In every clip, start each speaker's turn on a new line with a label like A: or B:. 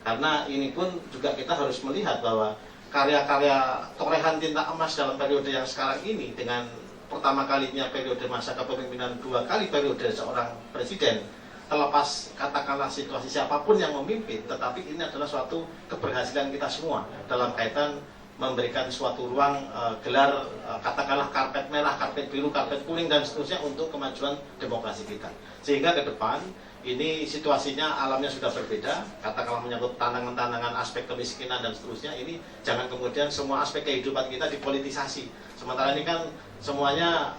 A: Karena ini pun juga kita harus melihat bahwa karya-karya torehan tinta emas dalam periode yang sekarang ini, dengan pertama kalinya periode masa kepemimpinan 2 kali periode seorang presiden, terlepas katakanlah situasi siapapun yang memimpin, tetapi ini adalah suatu keberhasilan kita semua dalam kaitan memberikan suatu ruang gelar katakanlah karpet merah, karpet biru, karpet kuning dan seterusnya untuk kemajuan demokrasi kita. Sehingga ke depan ini situasinya alamnya sudah berbeda, katakanlah menyangkut tantangan-tantangan aspek kemiskinan dan seterusnya. Ini jangan kemudian semua aspek kehidupan kita dipolitisasi. Sementara ini kan semuanya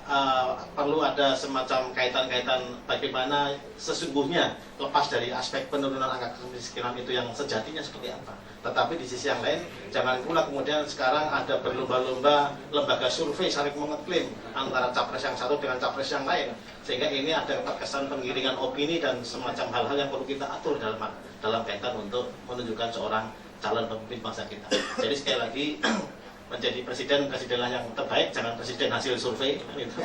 A: perlu ada semacam kaitan-kaitan bagaimana sesungguhnya, lepas dari aspek penurunan angka kemiskinan itu yang sejatinya seperti apa. Tetapi di sisi yang lain, jangan pula kemudian sekarang ada berlomba-lomba lembaga survei saling mengeklaim antara capres yang satu dengan capres yang lain, sehingga ini ada terkesan penggiringan opini dan semacam hal-hal yang perlu kita atur dalam kaitan untuk menunjukkan seorang calon pemimpin bangsa kita. Jadi sekali lagi, menjadi presidenlah yang terbaik, jangan presiden hasil survei gitu.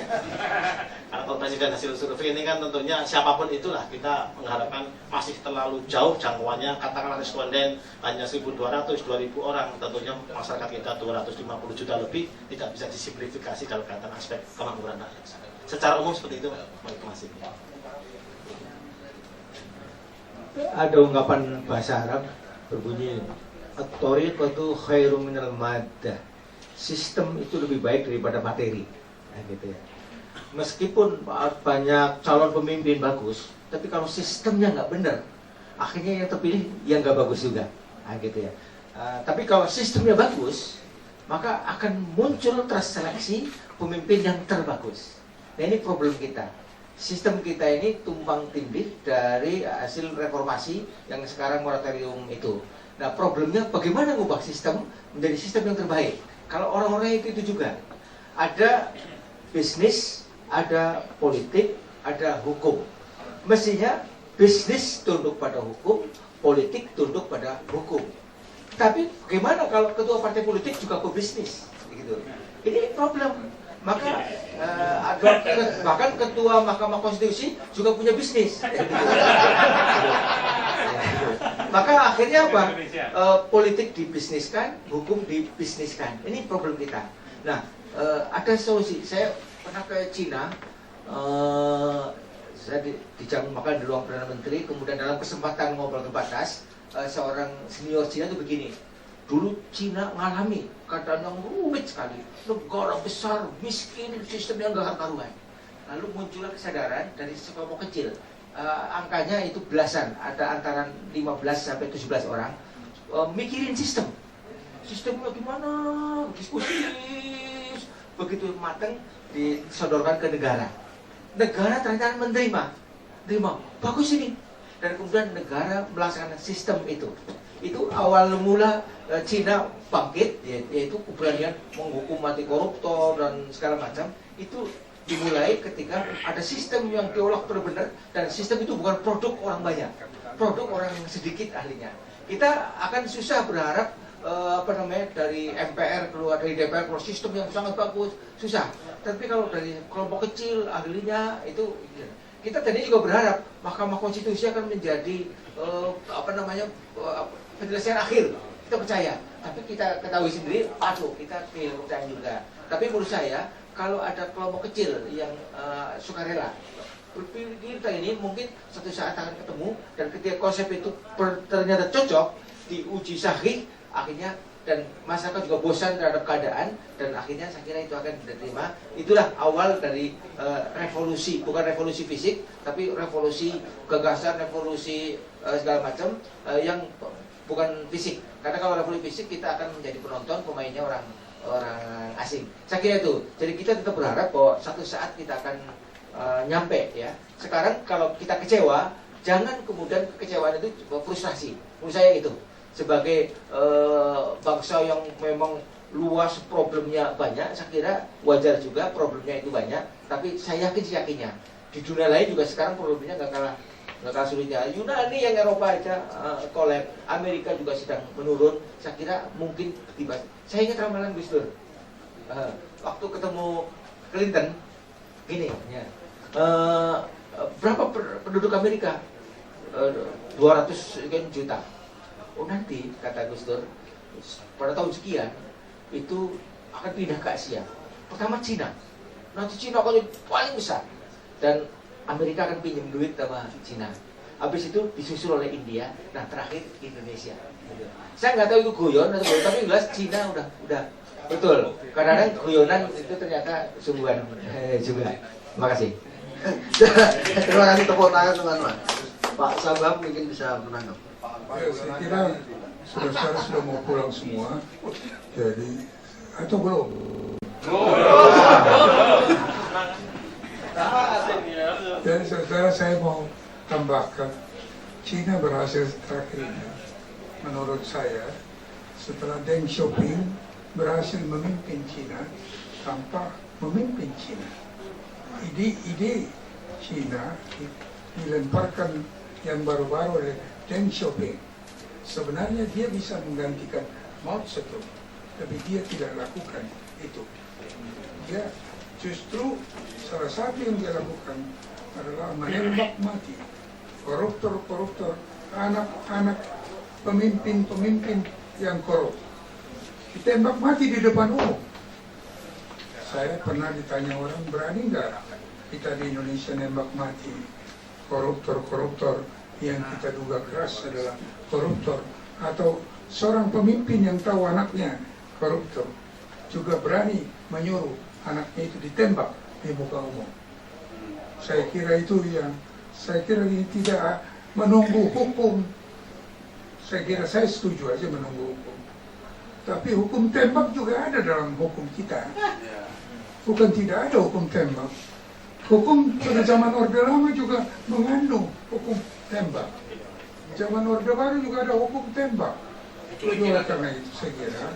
A: Karena kalau presiden hasil survei ini kan tentunya siapapun itulah, kita mengharapkan masih terlalu jauh jangkauannya, katakanlah responden hanya 1.200, 2.000 orang, tentunya masyarakat kita 250 juta lebih, tidak bisa disimplifikasi dalam kaitan aspek kemakmuran rakyat. Secara umum seperti itu, Mas.
B: Ada ungkapan bahasa Arab berbunyi at-tariqatu khairum minal maddah. Sistem itu lebih baik daripada materi. Nah, gitu ya. Meskipun banyak calon pemimpin bagus, tapi kalau sistemnya nggak benar, akhirnya yang terpilih yang nggak bagus juga. Nah, gitu ya. Tapi kalau sistemnya bagus, maka akan muncul terseleksi pemimpin yang terbagus. Nah, ini problem kita. Sistem kita ini tumpang tindih dari hasil reformasi yang sekarang moratorium itu. Nah, problemnya bagaimana mengubah sistem menjadi sistem yang terbaik. Kalau orang-orang itu juga ada bisnis, ada politik, ada hukum. Mestinya bisnis tunduk pada hukum, politik tunduk pada hukum. Tapi bagaimana kalau ketua partai politik juga pebisnis? Gitu. Ini problem. Maka bahkan ketua Mahkamah Konstitusi juga punya bisnis. Maka akhirnya apa? Politik dibisniskan, hukum dibisniskan. Ini problem kita. Nah, ada solusi. Saya pernah ke Cina, saya dijamu makan di ruang Perdana Menteri. Kemudian dalam kesempatan ngobrol terbatas, seorang senior Cina itu begini. Dulu Cina mengalami keadaan yang rumit sekali, negara besar, miskin, sistem yang gak karuan. Lalu muncullah kesadaran dari sekelompok kecil. Angkanya itu belasan, ada antara 15 sampai 17 orang, mikirin sistemnya gimana, diskusi, begitu mateng disodorkan ke negara ternyata menerima, bagus ini, dan kemudian negara melaksanakan sistem itu awal mula Cina bangkit, yaitu keberanian menghukum mati koruptor dan segala macam. Itu dimulai ketika ada sistem yang diolah benar-benar, dan sistem itu bukan produk orang banyak, produk orang sedikit ahlinya. Kita akan susah berharap dari MPR keluar, dari DPR keluar sistem yang sangat bagus, susah. Tapi kalau dari kelompok kecil ahlinya itu, kita tadi juga berharap Mahkamah Konstitusi akan menjadi penyelesaian akhir. Kita percaya, tapi kita ketahui sendiri patuh, kita tidak percaya juga. Tapi menurut saya, kalau ada kelompok kecil yang sukarela berpikir ini, mungkin suatu saat akan ketemu, dan ketika konsep itu ternyata cocok, diuji sahih, akhirnya, dan masyarakat juga bosan terhadap keadaan, dan akhirnya saya kira itu akan diterima. Itulah awal dari revolusi, bukan revolusi fisik, tapi revolusi gagasan, revolusi segala macam yang bukan fisik. Karena kalau revolusi fisik, kita akan menjadi penonton, pemainnya orang asing. Saya kira itu. Jadi kita tetap berharap bahwa satu saat kita akan nyampe ya. Sekarang kalau kita kecewa, jangan kemudian kekecewaan itu frustrasi. Menurut saya itu sebagai bangsa yang memang luas, problemnya banyak, saya kira wajar juga problemnya itu banyak. Tapi saya yakinnya di dunia lain juga sekarang problemnya nggak kalah sulitnya. Yunani yang Eropa aja collab, Amerika juga sedang menurun. Saya kira mungkin tiba. Saya ingat ramalan Gus Dur waktu ketemu Clinton gini ya, berapa penduduk Amerika? 200 juta. oh nanti kata Gus Dur pada tahun sekian itu akan pindah ke Asia. Pertama Cina, nanti Cina akan jadi paling besar dan Amerika akan pinjam duit sama Cina. Habis itu disusul oleh India, nah terakhir Indonesia. Gitu. Saya nggak tahu itu guyon atau guyon, tapi jelas Cina udah betul. Karena guyonan itu ternyata sungguhan juga. Terima kasih.
C: Terima kasih, tepuk tangan teman-teman. Pak Sabam mungkin bisa menanggapi.
D: Ya, saya kira saudara sudah mau pulang semua, jadi atau belum? Jadi saudara, saya mau tambahkan, Cina berhasil terakhir ini, menurut saya, setelah Deng Xiaoping berhasil memimpin Cina tanpa memimpin Cina. Ide Cina dilemparkan yang baru-baru oleh Deng Xiaoping. Sebenarnya dia bisa menggantikan Mao Zedong, tapi dia tidak lakukan itu. Dia justru salah satu yang dia lakukan adalah menembak mati koruptor-koruptor, anak-anak pemimpin-pemimpin yang korup. Ditembak mati di depan umum. Saya pernah ditanya orang, berani nggak kita di Indonesia nembak mati koruptor-koruptor yang kita duga keras adalah koruptor, atau seorang pemimpin yang tahu anaknya koruptor juga berani menyuruh anaknya itu ditembak di muka umum. Saya kira ini tidak menunggu hukum. Saya kira saya setuju aja menunggu hukum. Tapi hukum tembak juga ada dalam hukum kita. Bukan tidak ada hukum tembak. Hukum pada zaman Orde Lama juga mengandung hukum tembak. Zaman Orde Baru juga ada hukum tembak. Oleh karena itu saya kira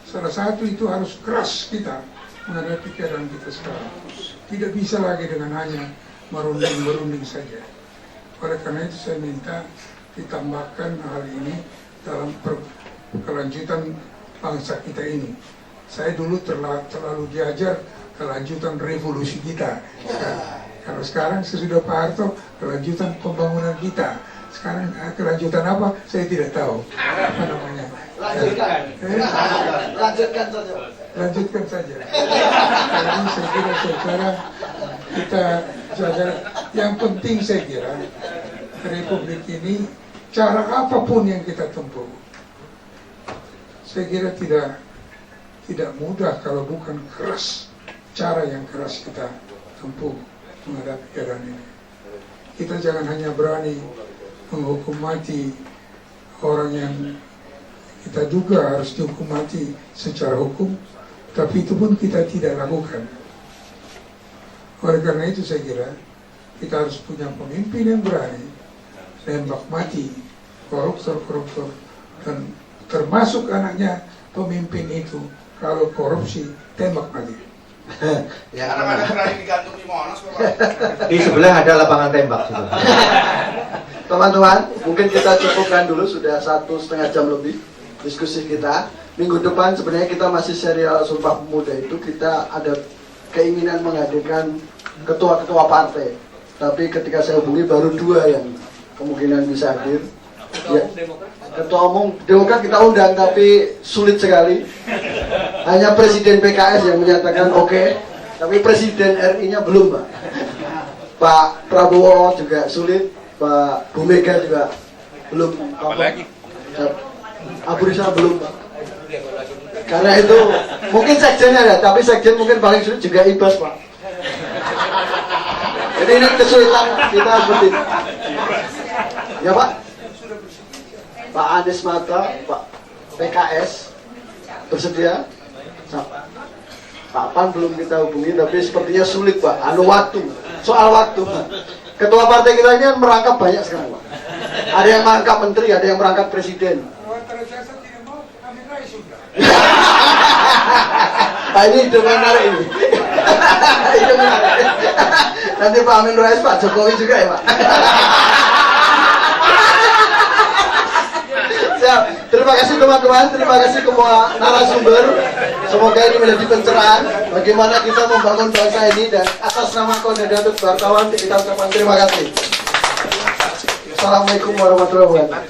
D: salah satu itu harus keras kita menghadapi keadaan kita sekarang. Tidak bisa lagi dengan hanya merunding saja. Oleh karena itu saya minta ditambahkan hal ini dalam kelanjutan bangsa kita ini. Saya dulu terlalu diajar kelanjutan revolusi kita. Kalau sekarang sesudah Pak Harto, kelanjutan pembangunan kita. Sekarang kelanjutan apa? Saya tidak tahu. Apa namanya? Lanjutkan saja. Jadi saya kira saudara kita jaga. Yang penting saya kira Republik ini cara apapun yang kita tempuh, saya kira tidak mudah kalau bukan keras. Cara yang keras kita tempuh menghadapi keadaan ini. Kita jangan hanya berani menghukum mati orang yang kita duga harus dihukum mati secara hukum, tapi itu pun kita tidak lakukan. Oleh karena itu saya kira kita harus punya pemimpin yang berani tembak mati koruptor-koruptor, dan termasuk anaknya pemimpin itu kalau korupsi tembak mati.
C: Ya,
E: Anak-anak berani digantung di Monas kok.
B: Di sebelah ada lapangan tembak.
C: teman-teman, mungkin kita cukupkan dulu, sudah 1,5 jam lebih diskusi kita. Minggu depan sebenarnya kita masih serial Sumpah Pemuda itu, kita ada keinginan menghadirkan ketua-ketua partai. Tapi ketika saya hubungi baru 2 yang kemungkinan bisa hadir. Ya, ketua umum Demokrat kita undang tapi sulit sekali. Hanya Presiden PKS yang menyatakan oke, tapi Presiden RI-nya belum, Pak. Pak Prabowo juga sulit, Pak Bu Mega juga belum. Apalagi? Abu Rizal belum, Pak. Karena itu mungkin sekjennya ada, tapi sekjen mungkin paling sulit juga Ibas, Pak. Jadi ini kesulitan kita seperti ini. Ya, Pak. Pak Anies Mata, Pak PKS bersedia. Pak Pan belum kita hubungi, tapi sepertinya sulit, Pak. Waktu, soal waktu, Pak. Ketua partai kita ini merangkap banyak sekali, Pak. Ada yang merangkap menteri, ada yang merangkap presiden. Pak ini ide menarik ini. Ide menarik. Nanti Pak Amin Rais, Pak Jokowi juga ya, Pak. Terima kasih teman-teman, terima kasih semua narasumber. Semoga ini menjadi pencerahan bagaimana kita membangun bangsa ini, dan atas nama Koordinator Wartawan kita ucapkan terima kasih. Assalamualaikum warahmatullahi wabarakatuh.